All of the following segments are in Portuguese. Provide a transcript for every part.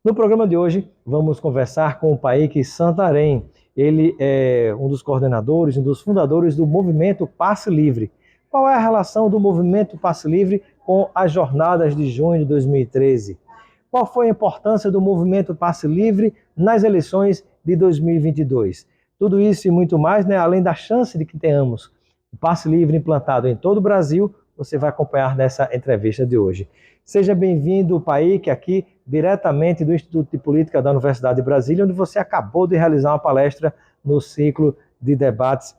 No programa de hoje, vamos conversar com o Paíque Santarém. Ele é um dos coordenadores, um dos fundadores do movimento Passe Livre. Qual é a relação do movimento Passe Livre com as jornadas de junho de 2013? Qual foi a importância do movimento Passe Livre nas eleições de 2022? Tudo isso e muito mais, além da chance de que tenhamos o Passe Livre implantado em todo o Brasil, você vai acompanhar nessa entrevista de hoje. Seja bem-vindo, Paíque, aqui diretamente do Instituto de Política da Universidade de Brasília, onde você acabou de realizar uma palestra no ciclo de debates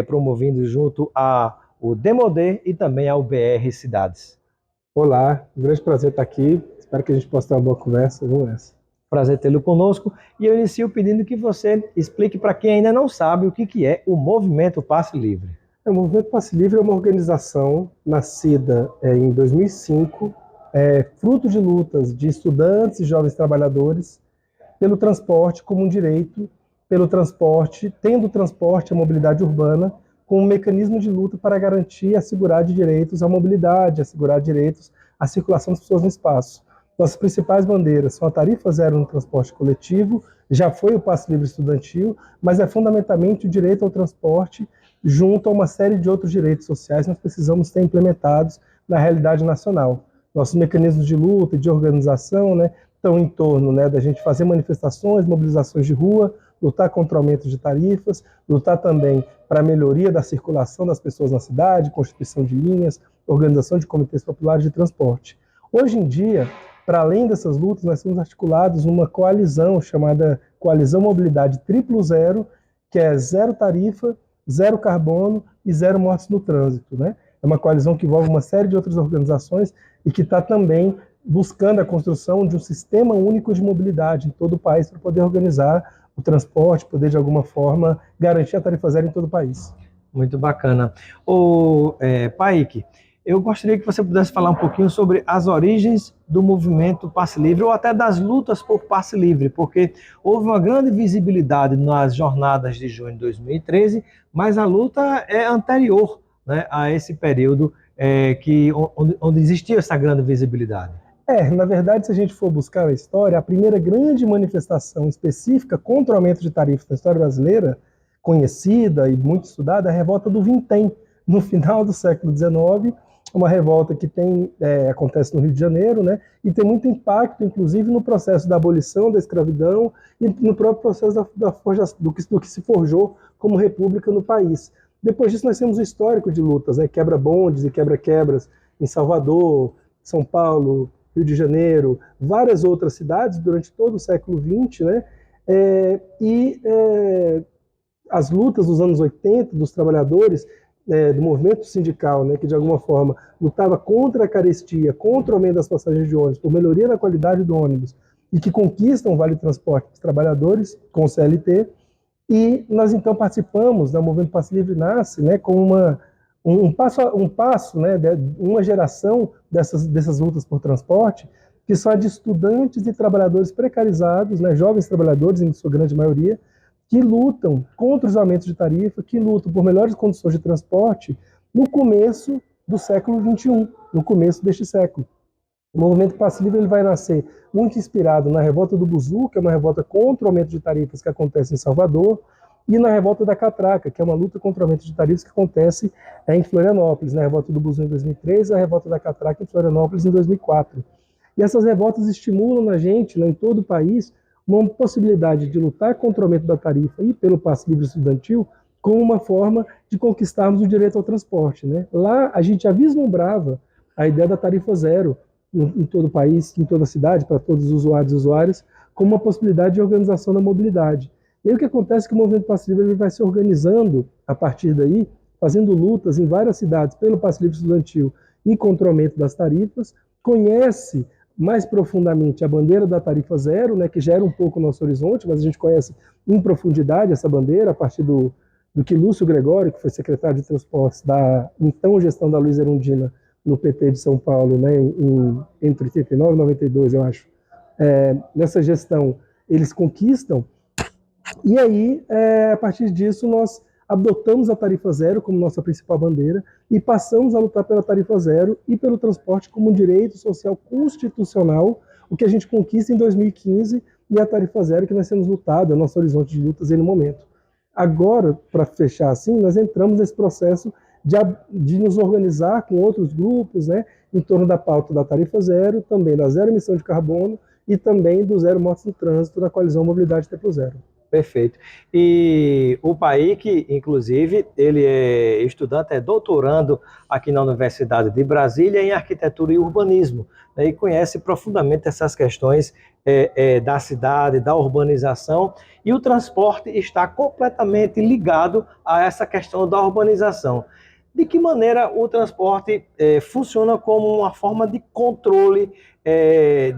promovido junto ao Demodê e também ao BR Cidades. Olá, um grande prazer estar aqui. Espero que a gente possa ter uma boa conversa. Vamos nessa. Prazer tê-lo conosco. E eu inicio pedindo que você explique para quem ainda não sabe o que é o Movimento Passe Livre. O Movimento Passe Livre é uma organização nascida em 2005, fruto de lutas de estudantes e jovens trabalhadores pelo transporte como um direito, pelo transporte, tendo o transporte, a mobilidade urbana, como um mecanismo de luta para garantir e assegurar direitos à mobilidade, assegurar direitos à circulação das pessoas no espaço. Nossas principais bandeiras são a tarifa zero no transporte coletivo, já foi o passe livre estudantil, mas é fundamentalmente o direito ao transporte junto a uma série de outros direitos sociais que nós precisamos ter implementados na realidade nacional. Nossos mecanismos de luta e de organização estão em torno da gente fazer manifestações, mobilizações de rua, lutar contra o aumento de tarifas, lutar também para a melhoria da circulação das pessoas na cidade, constituição de linhas, organização de comitês populares de transporte. Hoje em dia, para além dessas lutas, nós temos articulados numa coalizão chamada Coalizão Mobilidade Triplo Zero, que é zero tarifa, zero carbono e zero mortes no trânsito. É uma coalizão que envolve uma série de outras organizações e que está também buscando a construção de um sistema único de mobilidade em todo o país para poder organizar o transporte, poder de alguma forma garantir a tarifa zero em todo o país. Muito bacana. Paíque, eu gostaria que você pudesse falar um pouquinho sobre as origens do movimento Passe Livre ou até das lutas por Passe Livre, porque houve uma grande visibilidade nas jornadas de junho de 2013, mas a luta é anterior a esse período onde existia essa grande visibilidade. Na verdade, se a gente for buscar a história, a primeira grande manifestação específica contra o aumento de tarifas na história brasileira, conhecida e muito estudada, é a revolta do Vintém, no final do século XIX, uma revolta que acontece no Rio de Janeiro, e tem muito impacto, inclusive, no processo da abolição da escravidão e no próprio processo do que se forjou como república no país. Depois disso, nós temos o histórico de lutas, quebra-bondes e quebra-quebras em Salvador, São Paulo, Rio de Janeiro, várias outras cidades durante todo o século XX, as lutas dos anos 80 dos trabalhadores, do movimento sindical, que de alguma forma lutava contra a carestia, contra o aumento das passagens de ônibus, por melhoria da qualidade do ônibus, e que conquistam o Vale Transporte dos trabalhadores com o CLT, e nós então participamos, o movimento Passe Livre nasce como uma geração dessas lutas por transporte, que são de estudantes e trabalhadores precarizados, jovens trabalhadores, em sua grande maioria, que lutam contra os aumentos de tarifa, que lutam por melhores condições de transporte no começo do século XXI, no começo deste século. O movimento Passe Livre ele vai nascer muito inspirado na revolta do Buzu, que é uma revolta contra o aumento de tarifas que acontece em Salvador, e na revolta da Catraca, que é uma luta contra o aumento de tarifas que acontece em Florianópolis, na revolta do Buzu em 2003 e a revolta da Catraca em Florianópolis em 2004. E essas revoltas estimulam na gente, em todo o país, uma possibilidade de lutar contra o aumento da tarifa e pelo passe livre estudantil como uma forma de conquistarmos o direito ao transporte. Lá a gente já vislumbrava a ideia da tarifa zero em todo o país, em toda a cidade, para todos os usuários e usuárias, como uma possibilidade de organização da mobilidade. E aí o que acontece é que o movimento Passe Livre vai se organizando a partir daí, fazendo lutas em várias cidades pelo passe livre estudantil e contra o aumento das tarifas, conhece mais profundamente a bandeira da tarifa zero, que gera um pouco o nosso horizonte, mas a gente conhece em profundidade essa bandeira a partir do que Lúcio Gregório, que foi secretário de Transportes da então gestão da Luiza Erundina no PT de São Paulo, entre 89 e 92, eu acho. Nessa gestão, eles conquistam, e aí, a partir disso, nós adotamos a tarifa zero como nossa principal bandeira e passamos a lutar pela tarifa zero e pelo transporte como um direito social constitucional, o que a gente conquista em 2015 e a tarifa zero que nós temos lutado, é o nosso horizonte de lutas aí no momento. Agora, para fechar assim, nós entramos nesse processo de nos organizar com outros grupos, né, em torno da pauta da tarifa zero, também da zero emissão de carbono e também do zero mortes no trânsito da coalizão Mobilidade Tempo Zero. Perfeito. E o PAIC, inclusive, ele é estudante, é doutorando aqui na Universidade de Brasília em Arquitetura e Urbanismo, né, e conhece profundamente essas questões da cidade, da urbanização, e o transporte está completamente ligado a essa questão da urbanização. De que maneira o transporte funciona como uma forma de controle,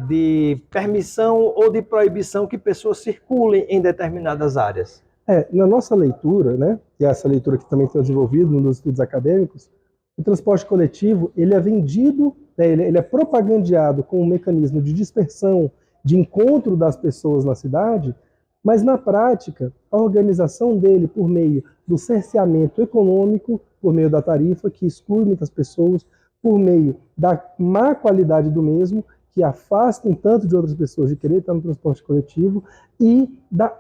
de permissão ou de proibição que pessoas circulem em determinadas áreas? Na nossa leitura, né, e essa leitura que também foi desenvolvida nos estudos acadêmicos, o transporte coletivo ele é vendido, né, ele é propagandeado como um mecanismo de dispersão, de encontro das pessoas na cidade, mas na prática, a organização dele por meio do cerceamento econômico, por meio da tarifa, que exclui muitas pessoas, por meio da má qualidade do mesmo, que afasta um tanto de outras pessoas de querer estar no transporte coletivo, e da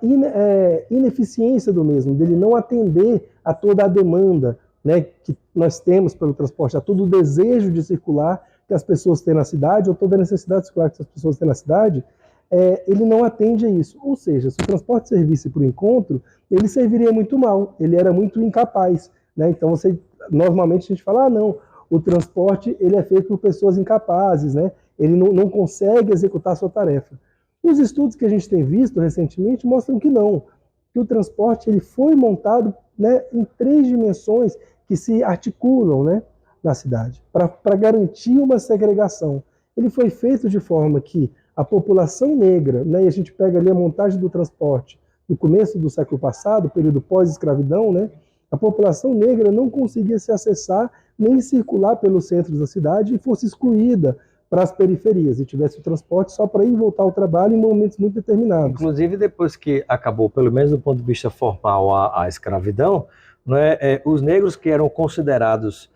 ineficiência do mesmo, dele não atender a toda a demanda, né, que nós temos pelo transporte, a todo o desejo de circular que as pessoas têm na cidade, ou toda a necessidade de circular que as pessoas têm na cidade, ele não atende a isso. Ou seja, se o transporte servisse para o encontro, ele serviria muito mal, ele era muito incapaz, né? Então, normalmente a gente fala, não, o transporte ele é feito por pessoas incapazes, né? Ele não consegue executar a sua tarefa. Os estudos que a gente tem visto recentemente mostram que não, que o transporte ele foi montado, né, em 3 dimensões que se articulam, né, na cidade, para garantir uma segregação. Ele foi feito de forma que a população negra, né, e a gente pega ali a montagem do transporte no começo do século passado, período pós-escravidão, né, a população negra não conseguia se acessar nem circular pelos centros da cidade e fosse excluída para as periferias e tivesse o transporte só para ir e voltar ao trabalho em momentos muito determinados. Inclusive, depois que acabou, pelo menos do ponto de vista formal, a escravidão, né, os negros que eram considerados,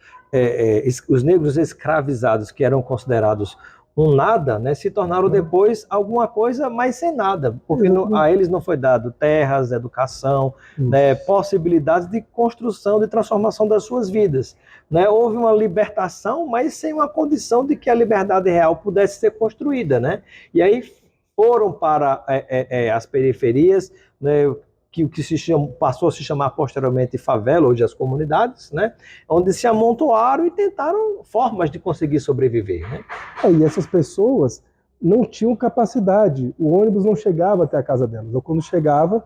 os negros escravizados que eram considerados um nada, né, se tornaram depois alguma coisa, mas sem nada, porque a eles não foi dado terras, educação, né, possibilidades de construção, de transformação das suas vidas, né? Houve uma libertação, mas sem uma condição de que a liberdade real pudesse ser construída, né? E aí foram para as periferias, né, que passou a se chamar posteriormente favela, hoje as comunidades, né, onde se amontoaram e tentaram formas de conseguir sobreviver, né? E essas pessoas não tinham capacidade, o ônibus não chegava até a casa delas, ou quando chegava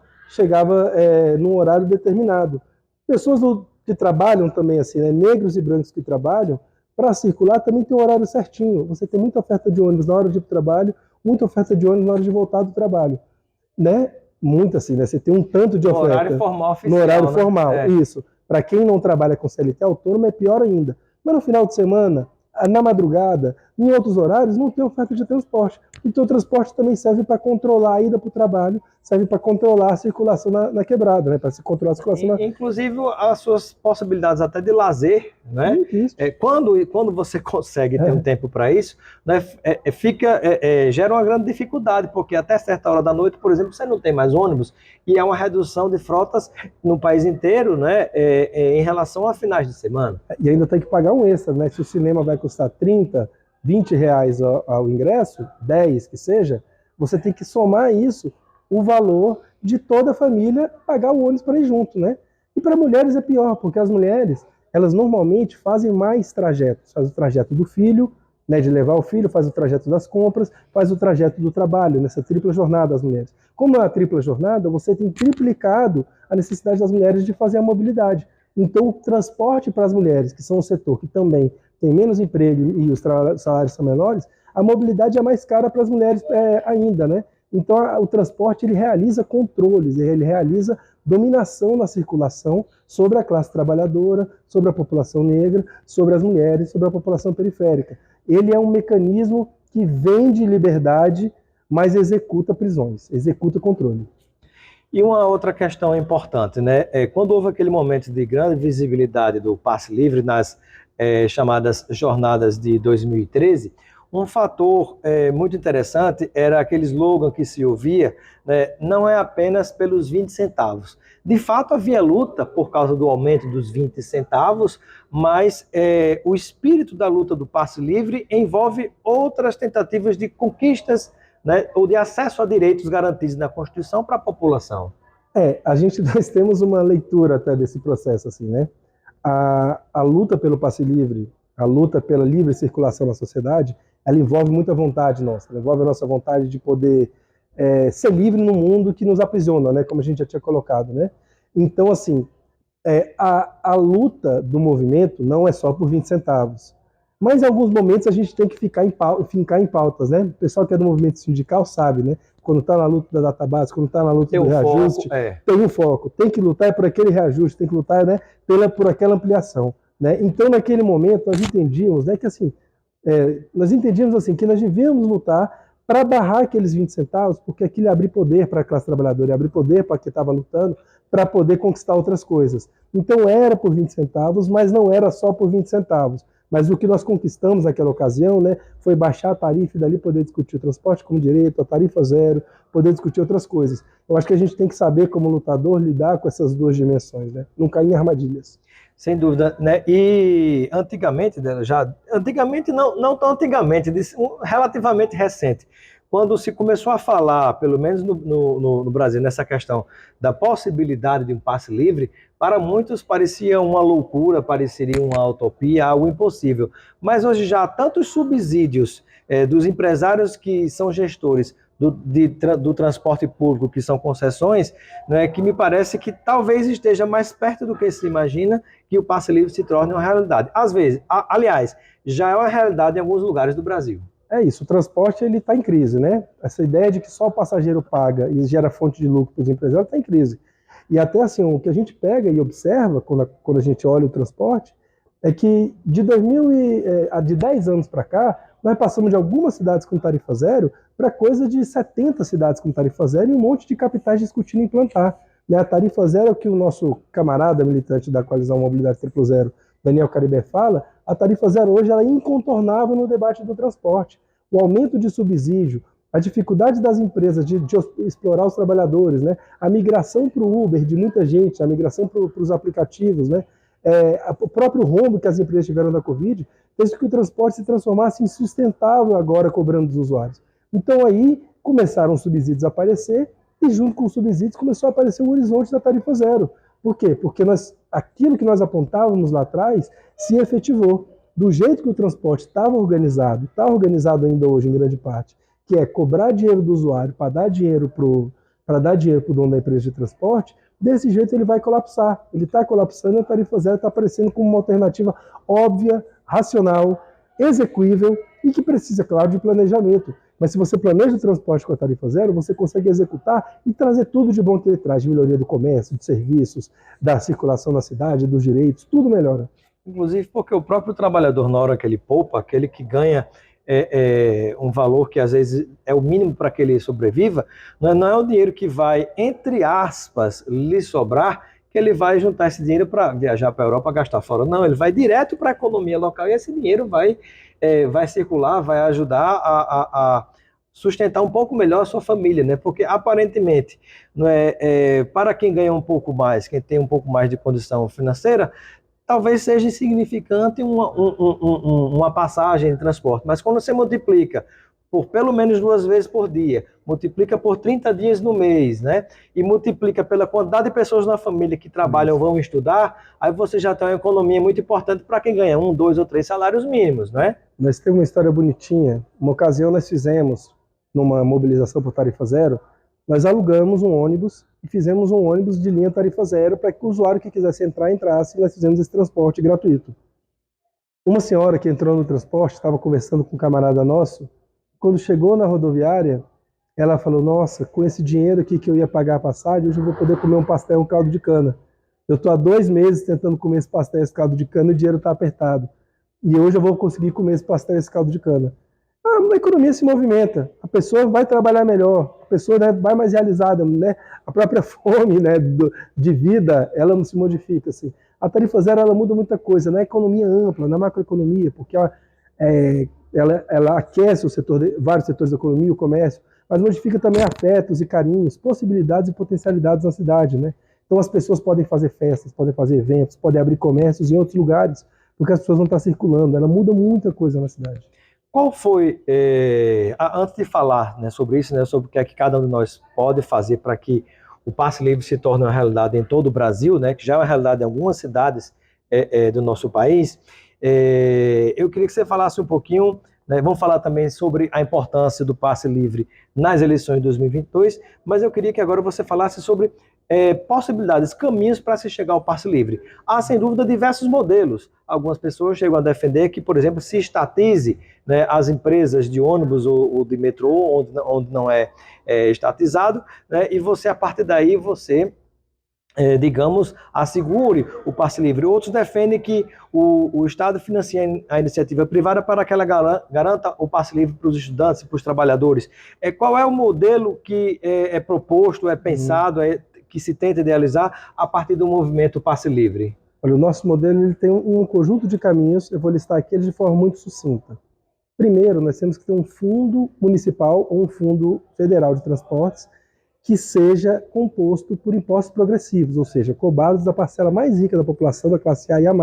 num horário determinado. Pessoas que trabalham também assim, né, negros e brancos que trabalham, para circular também tem um horário certinho. Você tem muita oferta de ônibus na hora de ir para o trabalho, muita oferta de ônibus na hora de voltar do trabalho, né? Muito assim, né? Você tem um tanto de oferta. No horário formal oficial, no horário né? formal, isso. Para quem não trabalha com CLT autônomo é pior ainda. Mas no final de semana, na madrugada, em outros horários, não tem oferta de transporte. Então o transporte também serve para controlar a ida para o trabalho, serve para controlar a circulação na quebrada, né? Para se controlar a circulação Inclusive as suas possibilidades até de lazer, né? Quando você consegue ter um tempo para isso, né, gera uma grande dificuldade, porque até certa hora da noite, por exemplo, você não tem mais ônibus, e é uma redução de frotas no país inteiro, né, em relação a finais de semana. E ainda tem que pagar um extra, né? Se o cinema vai custar 30, 20 reais ao ingresso, 10 que seja, você tem que somar isso, o valor de toda a família pagar o ônibus para ir junto, né? E para mulheres é pior, porque as mulheres, elas normalmente fazem mais trajetos. Faz o trajeto do filho, né, de levar o filho, faz o trajeto das compras, faz o trajeto do trabalho, nessa tripla jornada das mulheres. Como é a tripla jornada, você tem triplicado a necessidade das mulheres de fazer a mobilidade. Então, o transporte para as mulheres, que são um setor que também tem menos emprego e os salários são menores, a mobilidade é mais cara para as mulheres ainda, né? Então, o transporte ele realiza controles, ele realiza dominação na circulação sobre a classe trabalhadora, sobre a população negra, sobre as mulheres, sobre a população periférica. Ele é um mecanismo que vende liberdade, mas executa prisões, executa controle. E uma outra questão importante, né? Quando houve aquele momento de grande visibilidade do passe livre nas chamadas jornadas de 2013, Um fator muito interessante era aquele slogan que se ouvia, né, não é apenas pelos 20 centavos. De fato, havia luta por causa do aumento dos 20 centavos, mas o espírito da luta do passe livre envolve outras tentativas de conquistas, né, ou de acesso a direitos garantidos na Constituição para a população. Nós temos uma leitura até desse processo, assim, né? A luta pelo passe livre, a luta pela livre circulação na sociedade, ela envolve muita vontade nossa, ela envolve a nossa vontade de poder ser livre no mundo que nos aprisiona, né? Como a gente já tinha colocado, né? Então, assim, a luta do movimento não é só por 20 centavos. Mas em alguns momentos a gente tem que fincar em pautas, né? O pessoal que é do movimento sindical sabe, né? Quando está na luta da database, quando está na luta do reajuste, tem um foco, tem que lutar por aquele reajuste, tem que lutar, né, por aquela ampliação, né? Então, naquele momento, nós entendíamos, né, que assim, que nós devíamos lutar para barrar aqueles 20 centavos, porque aquilo ia abrir poder para a classe trabalhadora, ia abrir poder para quem estava lutando, para poder conquistar outras coisas. Então era por 20 centavos, mas não era só por 20 centavos. Mas o que nós conquistamos naquela ocasião, né, foi baixar a tarifa e dali poder discutir o transporte como direito, a tarifa zero, poder discutir outras coisas. Eu acho que a gente tem que saber, como lutador, lidar com essas duas dimensões, né? Não cair em armadilhas. Sem dúvida, né? E antigamente, não tão antigamente, relativamente recente, quando se começou a falar, pelo menos no Brasil, nessa questão da possibilidade de um passe livre, para muitos parecia uma loucura, pareceria uma utopia, algo impossível. Mas hoje já há tantos subsídios dos empresários que são gestores do transporte público, que são concessões, né, que me parece que talvez esteja mais perto do que se imagina que o passe livre se torne uma realidade. Às vezes, aliás, já é uma realidade em alguns lugares do Brasil. É isso, o transporte está em crise, né? Essa ideia de que só o passageiro paga e gera fonte de lucro para os empresários está em crise. E até assim, o que a gente pega e observa quando a gente olha o transporte é que de 10 anos para cá, nós passamos de algumas cidades com tarifa zero para coisa de 70 cidades com tarifa zero e um monte de capitais discutindo implantar. A tarifa zero é o que o nosso camarada militante da Coalizão Mobilidade 00, Daniel Caribé, fala. A tarifa zero hoje ela é incontornável no debate do transporte. O aumento de subsídio, a dificuldade das empresas de explorar os trabalhadores, né? A migração para o Uber de muita gente, a migração para os aplicativos, né? O próprio rombo que as empresas tiveram da Covid, fez que o transporte se transformasse em sustentável agora cobrando dos usuários. Então aí começaram os subsídios a aparecer e junto com os subsídios começou a aparecer o horizonte da tarifa zero. Por quê? Porque aquilo que nós apontávamos lá atrás se efetivou. Do jeito que o transporte estava organizado, está organizado ainda hoje em grande parte, que é cobrar dinheiro do usuário para dar dinheiro para o dono da empresa de transporte, desse jeito ele vai colapsar. Ele está colapsando e a tarifa zero está aparecendo como uma alternativa óbvia, racional, execuível e que precisa, claro, de planejamento. Mas se você planeja o transporte com a tarifa zero, você consegue executar e trazer tudo de bom que ele traz, de melhoria do comércio, de serviços, da circulação na cidade, dos direitos, tudo melhora. Inclusive porque o próprio trabalhador, na hora que ele poupa, aquele que ganha um valor que às vezes é o mínimo para que ele sobreviva, não é o dinheiro que vai, entre aspas, lhe sobrar, que ele vai juntar esse dinheiro para viajar para a Europa, gastar fora. Não, ele vai direto para a economia local e esse dinheiro vai circular, vai ajudar a sustentar um pouco melhor a sua família, né? Porque aparentemente, para quem ganha um pouco mais, quem tem um pouco mais de condição financeira, talvez seja insignificante uma passagem de transporte, mas quando você multiplica por pelo menos 2 vezes por dia, multiplica por 30 dias no mês, né? E multiplica pela quantidade de pessoas na família que trabalham ou vão estudar, aí você já tem uma economia muito importante para quem ganha 1, 2 ou 3 salários mínimos, não é? Nós temos uma história bonitinha. Uma ocasião nós fizemos, numa mobilização por tarifa zero, nós alugamos um ônibus e fizemos um ônibus de linha tarifa zero para que o usuário que quisesse entrar, entrasse, e nós fizemos esse transporte gratuito. Uma senhora que entrou no transporte, estava conversando com um camarada nosso, quando chegou na rodoviária, ela falou, nossa, com esse dinheiro aqui que eu ia pagar a passagem, hoje eu vou poder comer um pastel e um caldo de cana. Eu estou há 2 meses tentando comer esse pastel e esse caldo de cana e o dinheiro está apertado. E hoje eu vou conseguir comer esse pastel e esse caldo de cana. A economia se movimenta, a pessoa vai trabalhar melhor, a pessoa, né, vai mais realizada, né? A própria fome, né, de vida, ela não se modifica. Assim. A tarifa zero ela muda muita coisa na economia ampla, na macroeconomia, porque ela aquece vários setores da economia, o comércio, mas modifica também afetos e carinhos, possibilidades e potencialidades na cidade, né? Então as pessoas podem fazer festas, podem fazer eventos, podem abrir comércios em outros lugares, porque as pessoas vão estar circulando. Ela muda muita coisa na cidade. Qual foi, antes de falar, né, sobre isso, né, sobre o que é que cada um de nós pode fazer para que o passe livre se torne uma realidade em todo o Brasil, né, que já é uma realidade em algumas cidades do nosso país, eu queria que você falasse um pouquinho, né, vamos falar também sobre a importância do passe livre nas eleições de 2022, mas eu queria que agora você falasse sobre possibilidades, caminhos para se chegar ao passe livre. Há, sem dúvida, diversos modelos. Algumas pessoas chegam a defender que, por exemplo, se estatize, né, as empresas de ônibus ou de metrô, onde não é estatizado, né, e você, a partir daí, você, digamos, assegure o passe livre. Outros defendem que o Estado financia a iniciativa privada para que ela garanta o passe livre para os estudantes e para os trabalhadores. Qual é o modelo que é proposto, é pensado, que se tenta idealizar a partir do movimento passe livre? Olha, o nosso modelo ele tem um conjunto de caminhos, eu vou listar aqui eles de forma muito sucinta. Primeiro, nós temos que ter um fundo municipal ou um fundo federal de transportes que seja composto por impostos progressivos, ou seja, cobrados da parcela mais rica da população, da classe A e A+,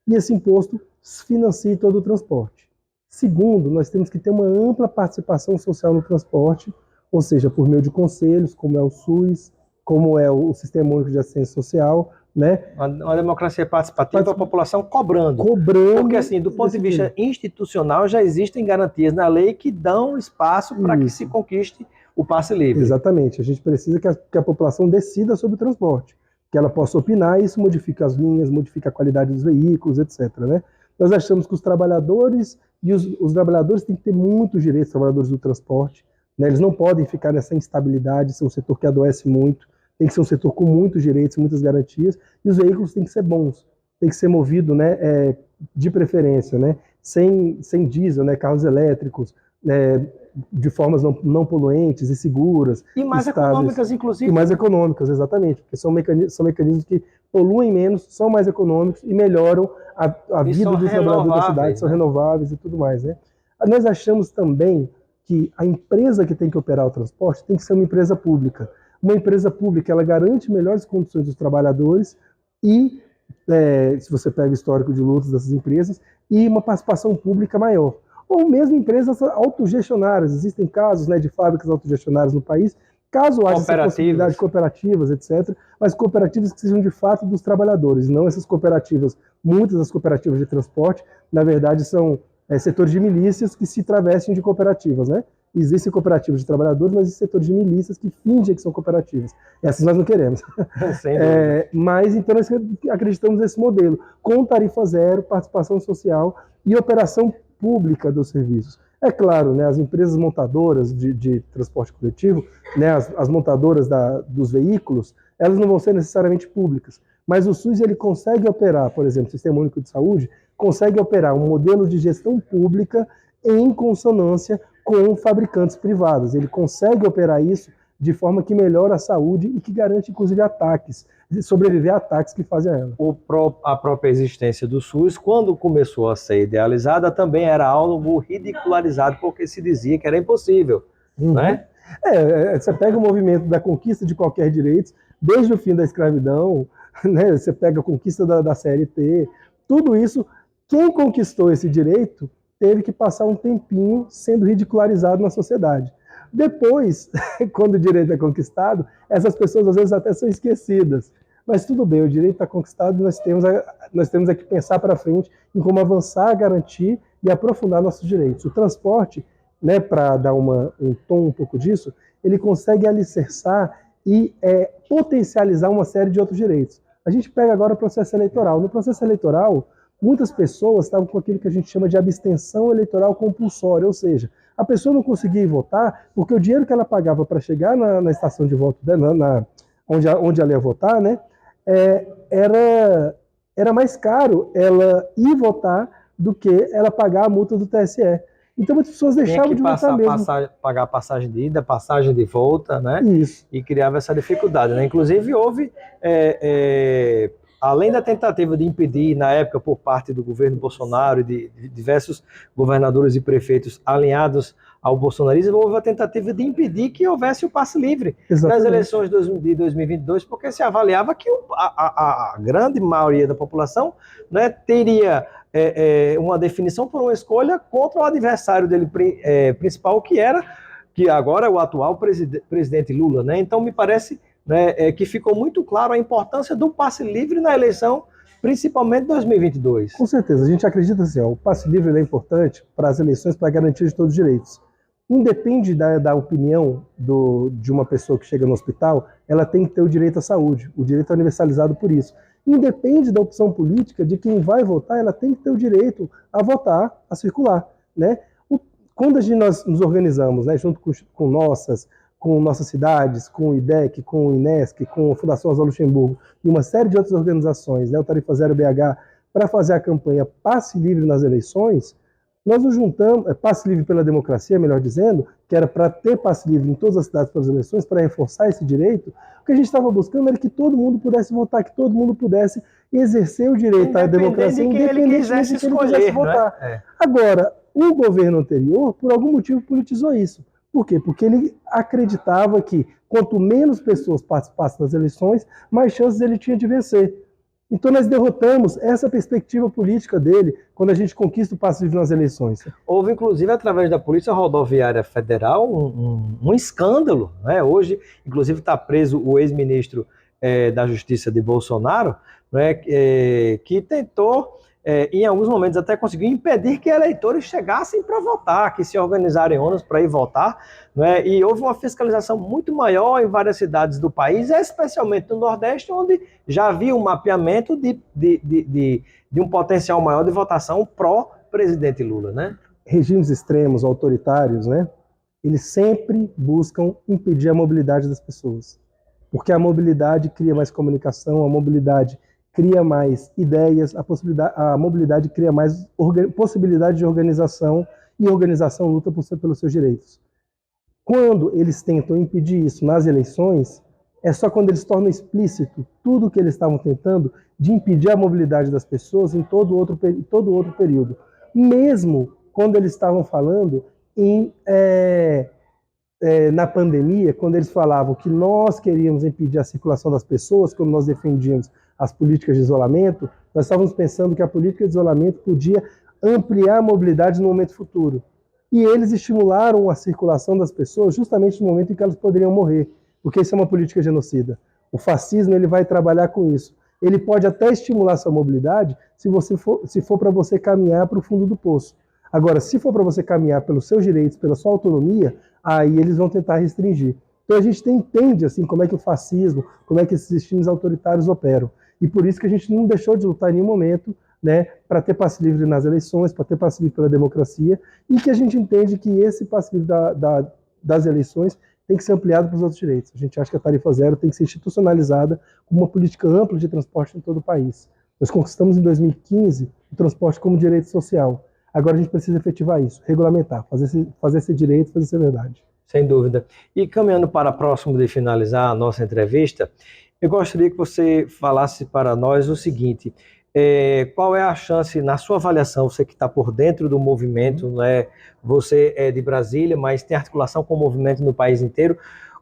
e esse imposto financie todo o transporte. Segundo, nós temos que ter uma ampla participação social no transporte, ou seja, por meio de conselhos, como é o SUS, como é o Sistema Único de Assistência Social, né? Uma democracia participativa, a população cobrando. Porque, assim, do ponto de vista institucional, já existem garantias na lei que dão espaço para que se conquiste o passe livre. Exatamente. A gente precisa que a população decida sobre o transporte, que ela possa opinar, e isso modifica as linhas, modifica a qualidade dos veículos, etc., né? Nós achamos que os trabalhadores e os trabalhadores têm que ter muitos direitos, os trabalhadores do transporte, né? Eles não podem ficar nessa instabilidade, ser um setor que adoece muito, tem que ser um setor com muitos direitos, muitas garantias, e os veículos têm que ser bons, tem que ser movido, né, de preferência, né, sem diesel, né, carros elétricos, de formas não poluentes e seguras. E mais econômicas, inclusive. E mais econômicas, exatamente, porque são mecanismos que poluem menos, são mais econômicos e melhoram a vida dos trabalhadores da cidade, são renováveis e tudo mais, né. Nós achamos também que a empresa que tem que operar o transporte tem que ser uma empresa pública. Uma empresa pública, ela garante melhores condições dos trabalhadores e, se você pega o histórico de lutas dessas empresas, e uma participação pública maior. Ou mesmo empresas autogestionárias. Existem casos, né, de fábricas autogestionárias no país, caso haja essa possibilidade de cooperativas, etc., mas cooperativas que sejam de fato dos trabalhadores, não essas cooperativas. Muitas das cooperativas de transporte, na verdade, são setores de milícias que se travestem de cooperativas, né? Existem cooperativas de trabalhadores, mas existem setores de milícias que fingem que são cooperativas. Essas nós não queremos. Mas então nós acreditamos nesse modelo, com tarifa zero, participação social e operação pública dos serviços. É claro, né, as empresas montadoras de transporte coletivo, né, as montadoras dos veículos, elas não vão ser necessariamente públicas. Mas o SUS ele consegue operar, por exemplo, o Sistema Único de Saúde, consegue operar um modelo de gestão pública em consonância com fabricantes privados. Ele consegue operar isso de forma que melhora a saúde e que garante, inclusive, sobreviver a ataques que fazem a ela. A própria existência do SUS, quando começou a ser idealizada, também era algo ridicularizado, porque se dizia que era impossível, né? Você pega o movimento da conquista de qualquer direito, desde o fim da escravidão, né? Você pega a conquista da CLT, tudo isso, quem conquistou esse direito teve que passar um tempinho sendo ridicularizado na sociedade. Depois, quando o direito é conquistado, essas pessoas às vezes até são esquecidas. Mas tudo bem, o direito está conquistado, nós temos que pensar para frente em como avançar, garantir e aprofundar nossos direitos. O transporte, né, para dar um tom um pouco disso, ele consegue alicerçar e potencializar uma série de outros direitos. A gente pega agora o processo eleitoral. No processo eleitoral, muitas pessoas estavam com aquilo que a gente chama de abstenção eleitoral compulsória, ou seja, a pessoa não conseguia ir votar porque o dinheiro que ela pagava para chegar na estação de voto, onde ela ia votar, né, era mais caro ela ir votar do que ela pagar a multa do TSE. Então muitas pessoas deixavam de votar mesmo. Pagar passagem de ida, passagem de volta, né? Isso. E criava essa dificuldade, né? Inclusive houve além da tentativa de impedir, na época, por parte do governo Bolsonaro e de diversos governadores e prefeitos alinhados ao bolsonarismo, houve a tentativa de impedir que houvesse o passe livre nas eleições de 2022, porque se avaliava que a grande maioria da população, né, teria uma definição por uma escolha contra o adversário dele principal, que agora é o atual presidente Lula, né? Então, me parece, né, que ficou muito claro a importância do passe livre na eleição, principalmente 2022. Com certeza, a gente acredita assim, o passe livre é importante para as eleições, para a garantia de todos os direitos. Independe da opinião de uma pessoa que chega no hospital, ela tem que ter o direito à saúde, o direito é universalizado por isso. Independe da opção política de quem vai votar, ela tem que ter o direito a votar, a circular, né? Quando nós nos organizamos, né, junto com nossas cidades, com o IDEC, com o INESC, com a Fundação Rosa Luxemburgo e uma série de outras organizações, né, o Tarifa Zero BH, para fazer a campanha Passe Livre nas eleições, nós nos juntamos, Passe Livre pela Democracia, melhor dizendo, que era para ter passe livre em todas as cidades para as eleições, para reforçar esse direito. O que a gente estava buscando era que todo mundo pudesse votar, que todo mundo pudesse exercer o direito à democracia, independente de quem ele quisesse votar. Agora, o governo anterior, por algum motivo, politizou isso. Por quê? Porque ele acreditava que quanto menos pessoas participassem das eleições, mais chances ele tinha de vencer. Então nós derrotamos essa perspectiva política dele quando a gente conquista o passe livre nas eleições. Houve, inclusive, através da Polícia Rodoviária Federal, um escândalo, né? Hoje, inclusive, está preso o ex-ministro da Justiça de Bolsonaro, né? Que tentou, em alguns momentos, até conseguiu impedir que eleitores chegassem para votar, que se organizarem ônibus para ir votar, né? E houve uma fiscalização muito maior em várias cidades do país, especialmente no Nordeste, onde já havia um mapeamento de um potencial maior de votação pró-presidente Lula, né? Regimes extremos, autoritários, né? Eles sempre buscam impedir a mobilidade das pessoas, porque a mobilidade cria mais comunicação, a mobilidade cria mais ideias, a mobilidade cria mais possibilidade de organização, e a organização luta pelos seus direitos. Quando eles tentam impedir isso nas eleições, é só quando eles tornam explícito tudo o que eles estavam tentando de impedir a mobilidade das pessoas em todo outro período. Mesmo quando eles estavam falando na pandemia, quando eles falavam que nós queríamos impedir a circulação das pessoas, quando nós defendíamos as políticas de isolamento, nós estávamos pensando que a política de isolamento podia ampliar a mobilidade no momento futuro. E eles estimularam a circulação das pessoas justamente no momento em que elas poderiam morrer, porque isso é uma política genocida. O fascismo ele vai trabalhar com isso. Ele pode até estimular sua mobilidade se for para você caminhar para o fundo do poço. Agora, se for para você caminhar pelos seus direitos, pela sua autonomia, aí eles vão tentar restringir. Então a gente entende assim, como é que o fascismo, como é que esses estilos autoritários operam. E por isso que a gente não deixou de lutar em nenhum momento, né, para ter passe livre nas eleições, para ter passe livre pela democracia, e que a gente entende que esse passe livre das eleições tem que ser ampliado para os outros direitos. A gente acha que a tarifa zero tem que ser institucionalizada com uma política ampla de transporte em todo o país. Nós conquistamos em 2015 o transporte como direito social. Agora a gente precisa efetivar isso, regulamentar, fazer esse direito, fazer essa verdade. Sem dúvida. E caminhando para próximo de finalizar a nossa entrevista, eu gostaria que você falasse para nós o seguinte: qual é a chance, na sua avaliação, você que está por dentro do movimento, né? Você é de Brasília, mas tem articulação com o movimento no país inteiro,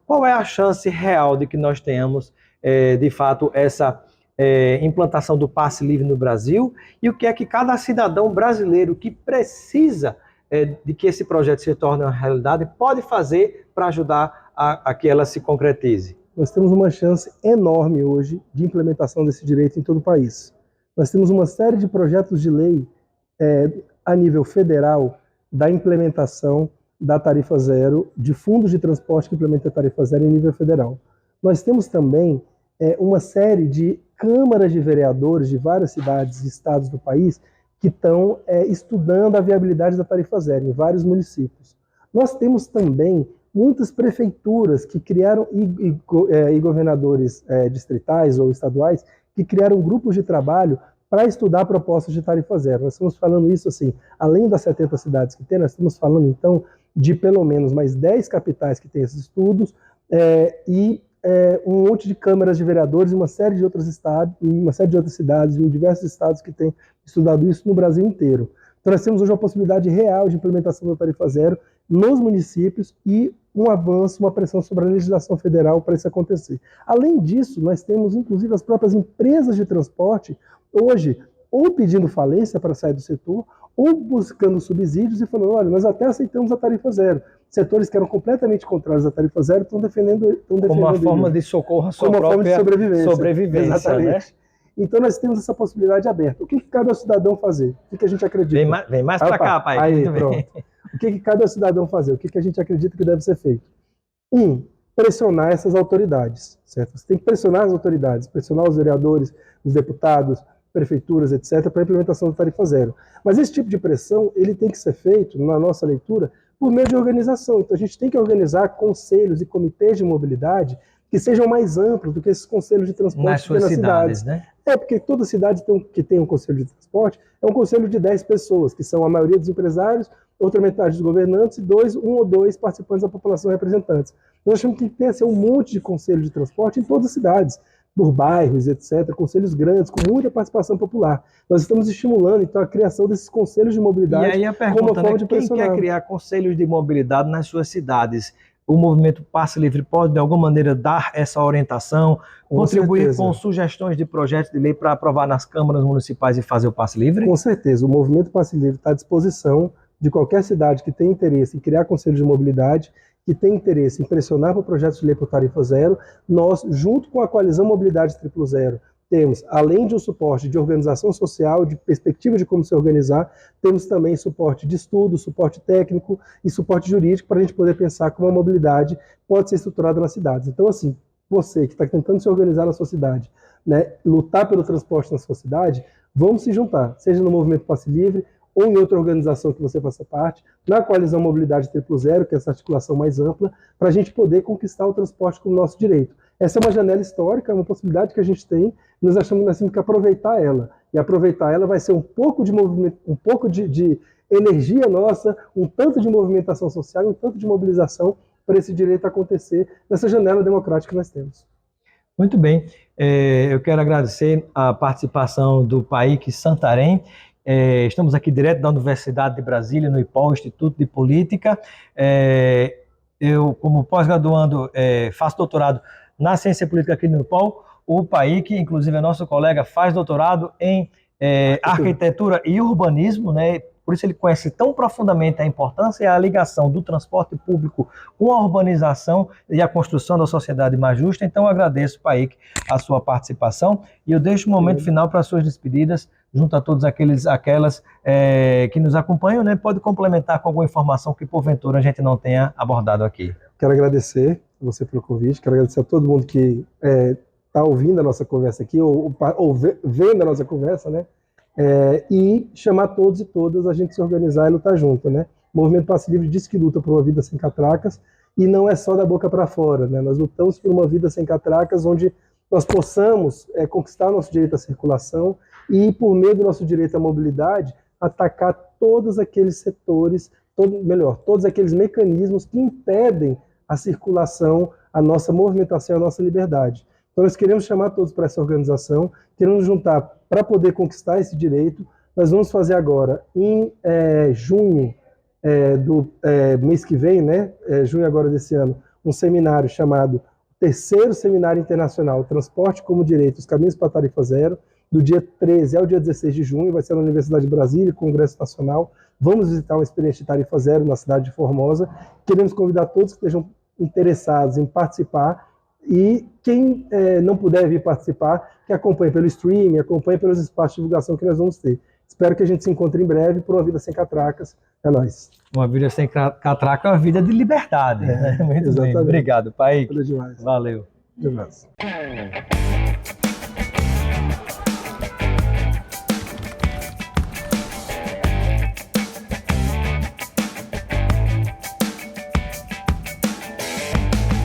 qual é a chance real de que nós tenhamos, de fato, essa implantação do passe livre no Brasil, e o que é que cada cidadão brasileiro que precisa de que esse projeto se torne uma realidade pode fazer para ajudar a que ela se concretize? Nós temos uma chance enorme hoje de implementação desse direito em todo o país. Nós temos uma série de projetos de lei a nível federal da implementação da tarifa zero, de fundos de transporte que implementam a tarifa zero em nível federal. Nós temos também uma série de câmaras de vereadores de várias cidades e estados do país que estão estudando a viabilidade da tarifa zero em vários municípios. Nós temos também muitas prefeituras que criaram, e governadores distritais ou estaduais, que criaram grupos de trabalho para estudar propostas de tarifa zero. Nós estamos falando isso assim, além das 70 cidades que tem, nós estamos falando então de pelo menos mais 10 capitais que têm esses estudos, e um monte de câmaras de vereadores em uma série de outros estados, em uma série de outras cidades, em diversos estados que têm estudado isso no Brasil inteiro. Então nós temos hoje uma possibilidade real de implementação da tarifa zero nos municípios e um avanço, uma pressão sobre a legislação federal para isso acontecer. Além disso, nós temos inclusive as próprias empresas de transporte hoje ou pedindo falência para sair do setor, ou buscando subsídios e falando, olha, nós até aceitamos a tarifa zero. Setores que eram completamente contrários à tarifa zero estão defendendo como uma forma de socorro à sua como própria uma forma de sobrevivência, exatamente. Né? Então nós temos essa possibilidade aberta. O que cabe ao cidadão fazer? O que a gente acredita? Vem mais para cá, pai. Aí, pronto. O que cabe ao cidadão fazer? O que a gente acredita que deve ser feito? Pressionar essas autoridades, certo? Você tem que pressionar as autoridades, pressionar os vereadores, os deputados, prefeituras, etc., para a implementação da tarifa zero. Mas esse tipo de pressão, ele tem que ser feito, na nossa leitura, por meio de organização. Então a gente tem que organizar conselhos e comitês de mobilidade que sejam mais amplos do que esses conselhos de transporte nas suas cidades, né? Porque toda cidade que tem um conselho de transporte é um conselho de 10 pessoas, que são a maioria dos empresários, outra metade dos governantes e um ou dois participantes da população representantes. Nós achamos que tem que ter um monte de conselho de transporte em todas as cidades, por bairros, etc., conselhos grandes, com muita participação popular. Nós estamos estimulando, então, a criação desses conselhos de mobilidade. E aí a pergunta, né, quem quer criar conselhos de mobilidade nas suas cidades? O movimento Passe Livre pode, de alguma maneira, dar essa orientação, contribuir com sugestões de projetos de lei para aprovar nas câmaras municipais e fazer o Passe Livre? Com certeza. O movimento Passe Livre está à disposição de qualquer cidade que tenha interesse em criar conselhos de mobilidade, que tem interesse em pressionar para projetos de lei por tarifa zero. Nós, junto com a Coalizão Mobilidade 000, temos, além de um suporte de organização social, de perspectiva de como se organizar, temos também suporte de estudo, suporte técnico e suporte jurídico para a gente poder pensar como a mobilidade pode ser estruturada nas cidades. Então, assim, você que está tentando se organizar na sua cidade, né, lutar pelo transporte na sua cidade, vamos se juntar, seja no Movimento Passe Livre, ou em outra organização que você faça parte, na Coalizão Mobilidade 000, que é essa articulação mais ampla, para a gente poder conquistar o transporte como nosso direito. Essa é uma janela histórica, é uma possibilidade que a gente tem, e nós achamos que nós temos que aproveitar ela. E aproveitar ela vai ser um pouco de movimento, um pouco de energia nossa, um tanto de movimentação social e um tanto de mobilização para esse direito acontecer nessa janela democrática que nós temos. Muito bem. Eu quero agradecer a participação do PAIC Santarém. Estamos aqui direto da Universidade de Brasília, no IPOL, Instituto de Política. Eu, como pós-graduando, faço doutorado na ciência política aqui no IPOL. O PAIC, inclusive, é nosso colega, faz doutorado em arquitetura e urbanismo, né? Por isso ele conhece tão profundamente a importância e a ligação do transporte público com a urbanização e a construção da sociedade mais justa. Então, eu agradeço, PAIC, a sua participação e eu deixo o momento final para as suas despedidas, junto a todos aquelas que nos acompanham, né? Pode complementar com alguma informação que, porventura, a gente não tenha abordado aqui. Quero agradecer a você pelo convite, quero agradecer a todo mundo que está ouvindo a nossa conversa aqui, ou vendo a nossa conversa, né? E chamar todos e todas a gente se organizar e lutar junto, né? O Movimento Passe Livre diz que luta por uma vida sem catracas e não é só da boca para fora, né? Nós lutamos por uma vida sem catracas onde nós possamos conquistar nosso direito à circulação e, por meio do nosso direito à mobilidade, atacar todos aqueles setores, todos aqueles mecanismos que impedem a circulação, a nossa movimentação e a nossa liberdade. Então nós queremos chamar todos para essa organização, queremos nos juntar para poder conquistar esse direito. Nós vamos fazer agora, em junho do mês que vem, né, junho agora desse ano, um seminário chamado Terceiro Seminário Internacional Transporte como Direito, os Caminhos para a Tarifa Zero, do dia 13 ao dia 16 de junho, vai ser na Universidade de Brasília, Congresso Nacional. Vamos visitar uma experiência de tarifa zero na cidade de Formosa. Queremos convidar todos que estejam interessados em participar e quem não puder vir participar, que acompanhe pelo streaming, acompanhe pelos espaços de divulgação que nós vamos ter. Espero que a gente se encontre em breve por uma vida sem catracas. É nóis. Uma vida sem catraca é uma vida de liberdade. Né? Muito exatamente. bem. Obrigado, pai. Valeu demais. Valeu. Demais.